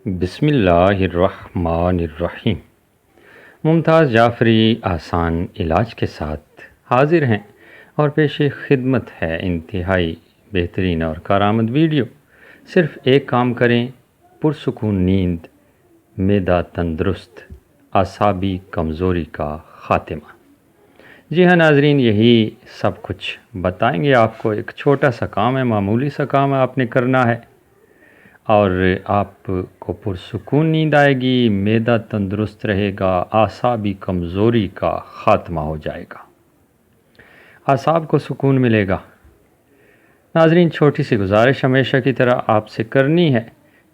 بسم اللہ الرحمن الرحیم۔ ممتاز جعفری آسان علاج کے ساتھ حاضر ہیں اور پیش خدمت ہے انتہائی بہترین اور کارآمد ویڈیو۔ صرف ایک کام کریں، پرسکون نیند، معدہ تندرست، اعصابی کمزوری کا خاتمہ۔ جی ہاں ناظرین، یہی سب کچھ بتائیں گے آپ کو۔ ایک چھوٹا سا کام ہے، معمولی سا کام ہے، آپ نے کرنا ہے اور آپ کو پرسکون نیند آئے گی، معدہ تندرست رہے گا، اعصابی کمزوری کا خاتمہ ہو جائے گا، اعصاب کو سکون ملے گا۔ ناظرین، چھوٹی سی گزارش ہمیشہ کی طرح آپ سے کرنی ہے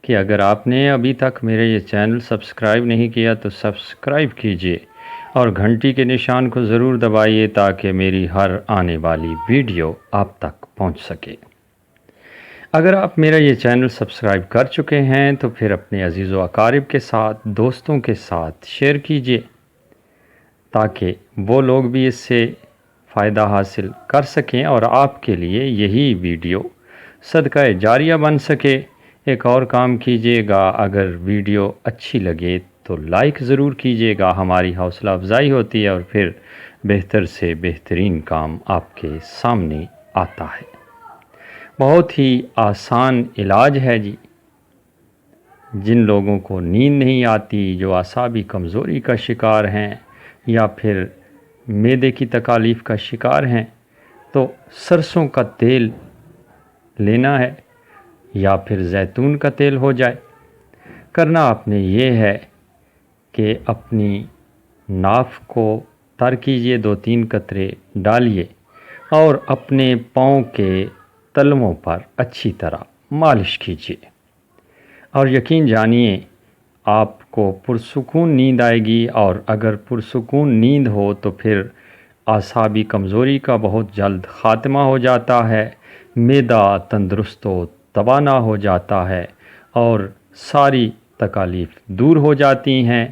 کہ اگر آپ نے ابھی تک میرے یہ چینل سبسکرائب نہیں کیا تو سبسکرائب کیجئے اور گھنٹی کے نشان کو ضرور دبائیے تاکہ میری ہر آنے والی ویڈیو آپ تک پہنچ سکے۔ اگر آپ میرا یہ چینل سبسکرائب کر چکے ہیں تو پھر اپنے عزیز و اقارب کے ساتھ، دوستوں کے ساتھ شیئر کیجئے تاکہ وہ لوگ بھی اس سے فائدہ حاصل کر سکیں اور آپ کے لیے یہی ویڈیو صدقہ جاریہ بن سکے۔ ایک اور کام کیجئے گا، اگر ویڈیو اچھی لگے تو لائک ضرور کیجئے گا، ہماری حوصلہ افزائی ہوتی ہے اور پھر بہتر سے بہترین کام آپ کے سامنے آتا ہے۔ بہت ہی آسان علاج ہے جی۔ جن لوگوں کو نیند نہیں آتی، جو اعصابی کمزوری کا شکار ہیں یا پھر معدے کی تکالیف کا شکار ہیں، تو سرسوں کا تیل لینا ہے یا پھر زیتون کا تیل ہو جائے۔ کرنا آپ نے یہ ہے کہ اپنی ناف کو تر کیجئے، 2-3 قطرے ڈالیے اور اپنے پاؤں کے تلووں پر اچھی طرح مالش کیجیے اور یقین جانیے آپ کو پرسکون نیند آئے گی۔ اور اگر پرسکون نیند ہو تو پھر اعصابی کمزوری کا بہت جلد خاتمہ ہو جاتا ہے، معدہ تندرست و توانا ہو جاتا ہے اور ساری تکالیف دور ہو جاتی ہیں۔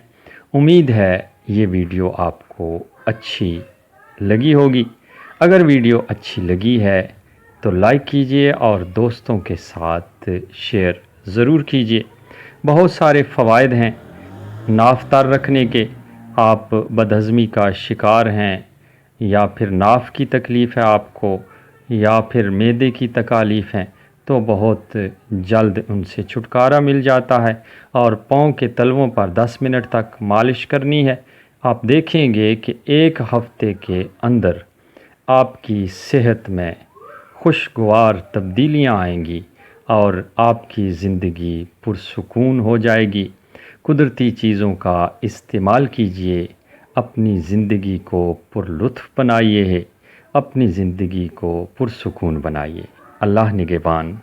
امید ہے یہ ویڈیو آپ کو اچھی لگی ہوگی۔ اگر ویڈیو اچھی لگی ہے تو لائک کیجئے اور دوستوں کے ساتھ شیئر ضرور کیجئے۔ بہت سارے فوائد ہیں ناف تر رکھنے کے۔ آپ بدہضمی کا شکار ہیں یا پھر ناف کی تکلیف ہے آپ کو یا پھر معدے کی تکالیف ہیں تو بہت جلد ان سے چھٹکارا مل جاتا ہے۔ اور پاؤں کے تلووں پر 10 منٹ تک مالش کرنی ہے۔ آپ دیکھیں گے کہ 1 ہفتے کے اندر آپ کی صحت میں خوشگوار تبدیلیاں آئیں گی اور آپ کی زندگی پرسکون ہو جائے گی۔ قدرتی چیزوں کا استعمال کیجئے، اپنی زندگی کو پرلطف بنائیے، اپنی زندگی کو پرسکون بنائیے۔ اللہ نگہبان۔